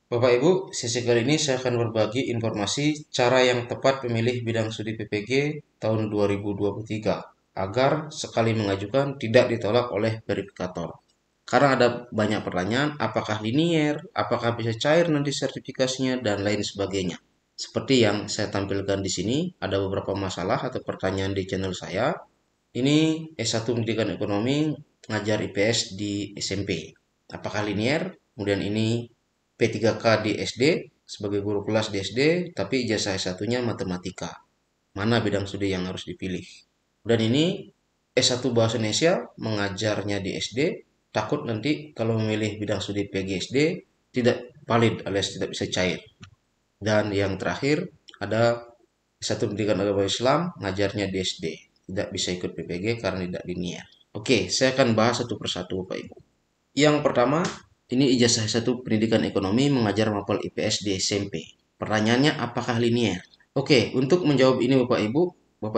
Bapak Ibu, sesi kali ini saya akan berbagi informasi cara yang tepat memilih bidang studi PPG tahun 2023 agar sekali mengajukan tidak ditolak oleh verifikator. Karena ada banyak pertanyaan, apakah linier, apakah bisa cair nanti sertifikasinya, dan lain sebagainya. Seperti yang saya tampilkan di sini, ada beberapa masalah atau pertanyaan di channel saya. Ini S1 Pendidikan Ekonomi ngajar IPS di SMP. Apakah linier? Kemudian ini P3K di SD sebagai guru kelas di SD, tapi ijazah S1-nya matematika. Mana bidang studi yang harus dipilih? Dan ini S1 Bahasa Indonesia mengajarnya di SD, takut nanti kalau memilih bidang studi PGSD tidak valid alias tidak bisa cair. Dan yang terakhir ada S1 Pendidikan Agama Islam ngajarnya di SD, tidak bisa ikut PPG karena tidak linier. Oke, saya akan bahas satu persatu Bapak Ibu. Yang pertama, ini ijazah S1 Pendidikan Ekonomi mengajar mapel IPS di SMP. Pertanyaannya apakah linier? Oke, untuk menjawab ini Bapak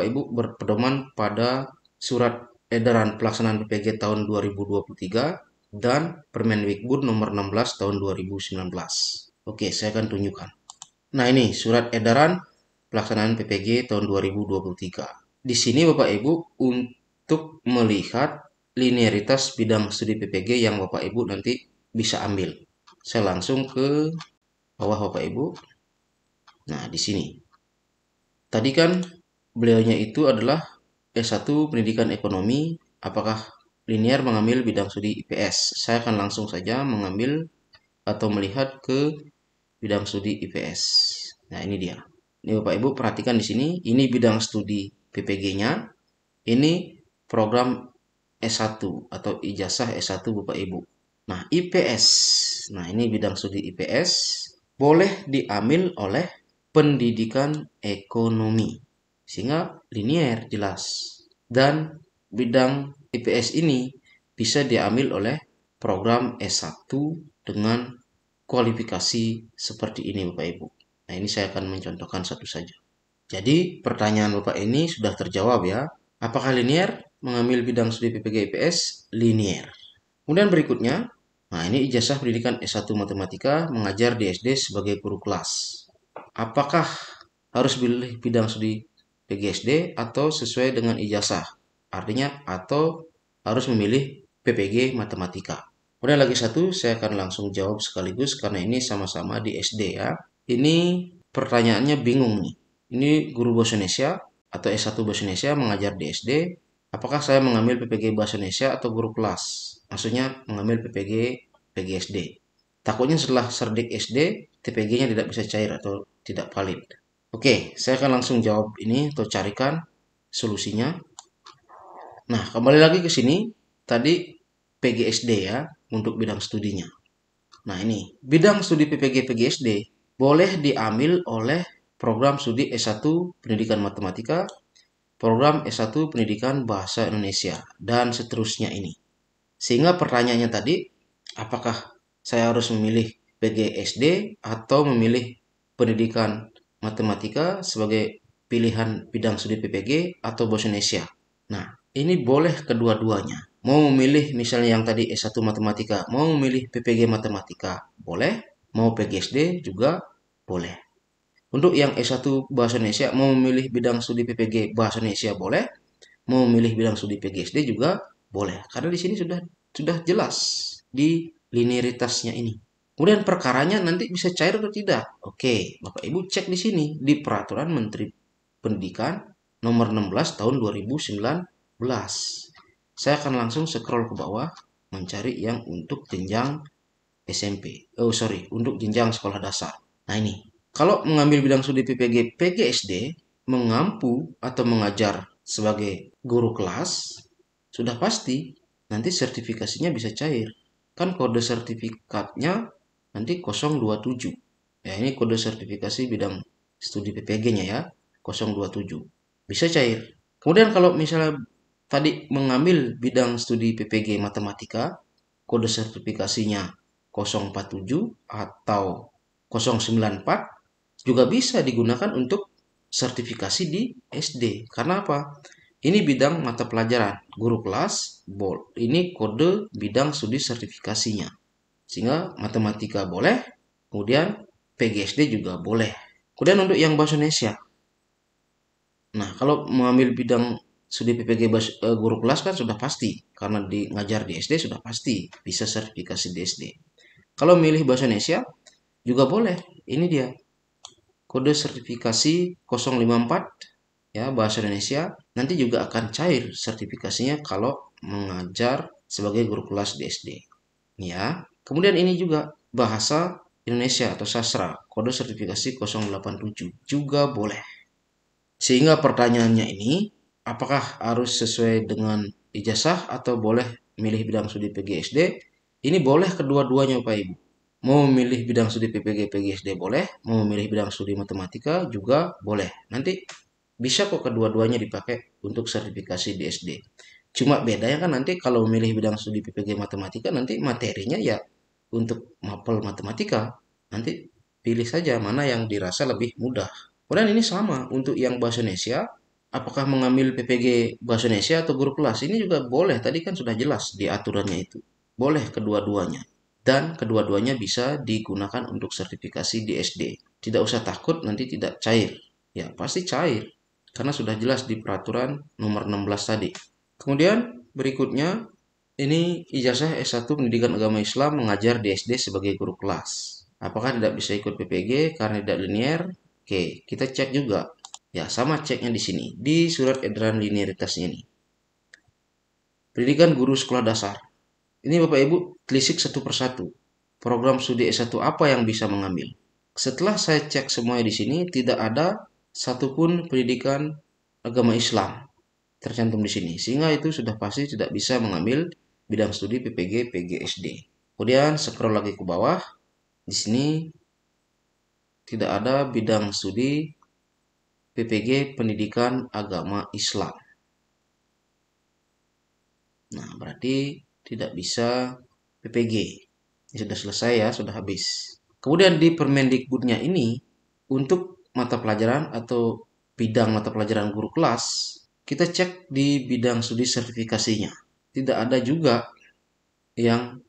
Ibu berpedoman pada surat edaran pelaksanaan PPG tahun 2023 dan Permendikbud nomor 16 tahun 2019. Oke, saya akan tunjukkan. Nah, ini surat edaran pelaksanaan PPG tahun 2023. Di sini Bapak Ibu untuk melihat linearitas bidang studi PPG yang Bapak Ibu nanti bisa ambil. Saya langsung ke bawah Bapak Ibu. Nah, di sini. Tadi kan beliaunya itu adalah S1 Pendidikan Ekonomi, apakah linear mengambil bidang studi IPS? Saya akan langsung saja mengambil atau melihat ke bidang studi IPS. Nah, ini dia. Ini Bapak Ibu perhatikan di sini, ini bidang studi PPG-nya, ini program S1 atau ijazah S1 Bapak Ibu. Nah, IPS. Nah, ini bidang studi IPS boleh diambil oleh pendidikan ekonomi. Sehingga linier jelas. Dan bidang IPS ini bisa diambil oleh program S1 dengan kualifikasi seperti ini Bapak Ibu. Nah, ini saya akan mencontohkan satu saja. Jadi, pertanyaan Bapak ini sudah terjawab ya. Apakah linier mengambil bidang studi PPG IPS? Linier. Kemudian berikutnya, nah ini ijazah pendidikan S1 Matematika mengajar di SD sebagai guru kelas. Apakah harus pilih bidang studi PGSD atau sesuai dengan ijazah? Artinya atau harus memilih PPG Matematika. Kemudian lagi satu, saya akan langsung jawab sekaligus karena ini sama-sama di SD ya. Ini pertanyaannya bingung nih. Ini guru bahasa Indonesia atau S1 bahasa Indonesia mengajar di SD. Apakah saya mengambil PPG bahasa Indonesia atau guru kelas? Maksudnya mengambil PPG PGSD. Takutnya setelah serdik SD, TPG-nya tidak bisa cair atau tidak valid. Oke, saya akan langsung jawab ini atau carikan solusinya. Nah, kembali lagi ke sini. Tadi PGSD ya untuk bidang studinya. Nah, ini bidang studi PPG PGSD boleh diambil oleh program studi S1 Pendidikan Matematika, program S1 Pendidikan Bahasa Indonesia, dan seterusnya ini. Sehingga pertanyaannya tadi, apakah saya harus memilih PGSD atau memilih pendidikan matematika sebagai pilihan bidang studi PPG atau bahasa Indonesia? Nah, ini boleh kedua-duanya. Mau memilih misalnya yang tadi S1 matematika, mau memilih PPG matematika, boleh. Mau PGSD juga boleh. Untuk yang S1 bahasa Indonesia, mau memilih bidang studi PPG bahasa Indonesia boleh. Mau memilih bidang studi PGSD juga boleh. Karena di sini sudah jelas di linearitasnya ini. Kemudian perkaranya nanti bisa cair atau tidak. Oke, Bapak Ibu cek di sini di Peraturan Menteri Pendidikan nomor 16 tahun 2019. Saya akan langsung scroll ke bawah mencari yang untuk jenjang SMP. Oh, sorry, untuk jenjang sekolah dasar. Nah, ini. Kalau mengambil bidang studi PPG PGSD mengampu atau mengajar sebagai guru kelas, sudah pasti nanti sertifikasinya bisa cair. Kan kode sertifikatnya nanti 027. Ya, ini kode sertifikasi bidang studi PPG-nya ya, 027. Bisa cair. Kemudian kalau misalnya tadi mengambil bidang studi PPG Matematika, kode sertifikasinya 047 atau 094 juga bisa digunakan untuk sertifikasi di SD. Karena apa? Ini bidang mata pelajaran, guru kelas, ini kode bidang studi sertifikasinya. Sehingga matematika boleh, Kemudian PGSD juga boleh. Kemudian untuk yang bahasa Indonesia. Nah, kalau mengambil bidang studi PPG guru kelas kan sudah pasti. Karena ngajar di SD sudah pasti bisa sertifikasi di SD. Kalau milih bahasa Indonesia juga boleh. Ini dia. Kode sertifikasi 054 ya bahasa Indonesia nanti juga akan cair sertifikasinya kalau mengajar sebagai guru kelas di SD. Ya. Kemudian ini juga bahasa Indonesia atau sastra kode sertifikasi 087 juga boleh. Sehingga pertanyaannya ini apakah harus sesuai dengan ijazah atau boleh milih bidang studi PGSD? Ini boleh kedua-duanya Bapak Ibu. Mau memilih bidang studi PPG PGSD boleh, mau memilih bidang studi matematika juga boleh. Nanti bisa kok kedua-duanya dipakai untuk sertifikasi di SD. Cuma bedanya kan nanti kalau memilih bidang studi PPG matematika nanti materinya ya untuk mapel matematika. Nanti pilih saja mana yang dirasa lebih mudah. Kemudian ini sama untuk yang bahasa Indonesia. Apakah mengambil PPG bahasa Indonesia atau guru kelas? Ini juga boleh. Tadi kan sudah jelas di aturannya itu. Boleh kedua-duanya. Dan kedua-duanya bisa digunakan untuk sertifikasi di SD. Tidak usah takut nanti tidak cair. Ya, pasti cair. Karena sudah jelas di peraturan nomor 16 tadi. Kemudian berikutnya, ini ijazah S1 Pendidikan Agama Islam mengajar di SD sebagai guru kelas. Apakah tidak bisa ikut PPG karena tidak linier? Oke, kita cek juga. Ya, sama ceknya di sini. Di surat edaran linearitasnya ini. Pendidikan guru sekolah dasar. Ini Bapak Ibu telisik satu persatu. Program studi S1 apa yang bisa mengambil? Setelah saya cek semuanya di sini, tidak ada satupun pendidikan agama Islam tercantum di sini. Sehingga itu sudah pasti tidak bisa mengambil bidang studi PPG PGSD. Kemudian scroll lagi ke bawah. Di sini tidak ada bidang studi PPG Pendidikan Agama Islam. Nah, berarti tidak bisa PPG. Ini sudah selesai ya, sudah habis. Kemudian di Permendikbudnya ini, untuk mata pelajaran atau bidang mata pelajaran guru kelas, kita cek di bidang studi sertifikasinya. Tidak ada juga yang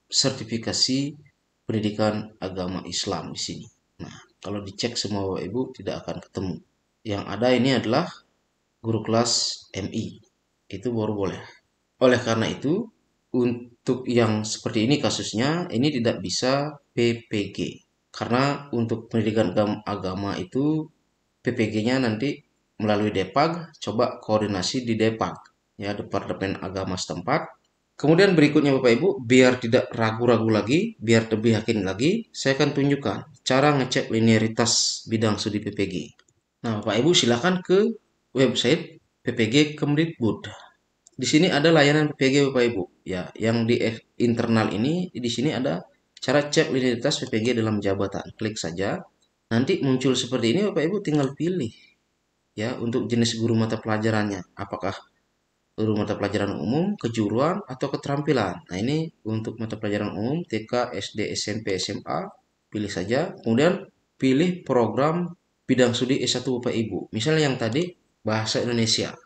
sertifikasi pendidikan agama Islam di sini. Nah, kalau dicek semua Bapak Ibu tidak akan ketemu. Yang ada ini adalah guru kelas MI. Itu baru boleh. Oleh karena itu, untuk yang seperti ini kasusnya, ini tidak bisa PPG. Karena untuk pendidikan agama itu PPG-nya nanti melalui Depag, coba koordinasi di Depag, ya Departemen Agama setempat. Kemudian berikutnya Bapak Ibu, biar tidak ragu-ragu lagi, biar lebih yakin lagi, saya akan tunjukkan cara ngecek linearitas bidang studi PPG. Nah, Bapak Ibu silakan ke website PPG Kemdikbud. Di sini ada layanan PPG Bapak Ibu. Ya, yang di internal ini di sini ada cara cek linearitas PPG dalam jabatan. Klik saja. Nanti muncul seperti ini Bapak Ibu tinggal pilih ya untuk jenis guru mata pelajarannya. Apakah guru mata pelajaran umum, kejuruan atau keterampilan. Nah, ini untuk mata pelajaran umum TK, SD, SMP, SMA, pilih saja. Kemudian pilih program bidang studi S1 Bapak Ibu. Misalnya yang tadi bahasa Indonesia.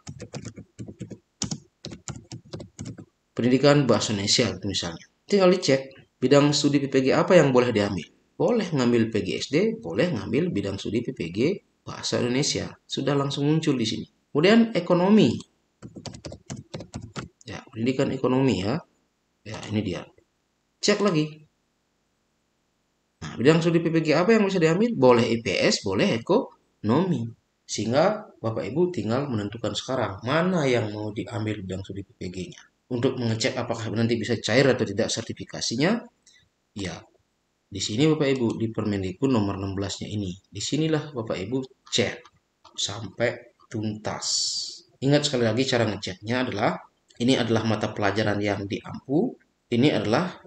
Pendidikan bahasa Indonesia itu misalnya. Tinggal dicek bidang studi PPG apa yang boleh diambil. Boleh ngambil PGSD, boleh ngambil bidang studi PPG bahasa Indonesia. Sudah langsung muncul di sini. Kemudian ekonomi. Ya, pendidikan ekonomi ya. Ya, ini dia. Cek lagi. Nah, bidang studi PPG apa yang bisa diambil? Boleh IPS, boleh ekonomi. Sehingga Bapak Ibu tinggal menentukan sekarang mana yang mau diambil bidang studi PPG-nya. Untuk mengecek apakah nanti bisa cair atau tidak sertifikasinya, ya di sini Bapak Ibu di Permendikbud nomor 16-nya ini. Disinilah Bapak Ibu cek sampai tuntas. Ingat sekali lagi cara ngeceknya adalah ini adalah mata pelajaran yang diampu. Ini adalah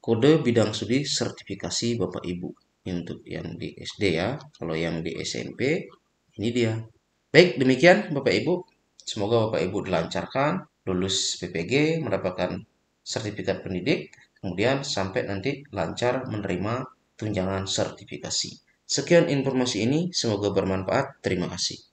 kode bidang studi sertifikasi Bapak Ibu. Ini untuk yang di SD ya. Kalau yang di SMP ini dia. Baik, demikian Bapak Ibu. Semoga Bapak Ibu dilancarkan, lulus PPG, mendapatkan sertifikat pendidik, kemudian sampai nanti lancar menerima tunjangan sertifikasi. Sekian informasi ini, semoga bermanfaat. Terima kasih.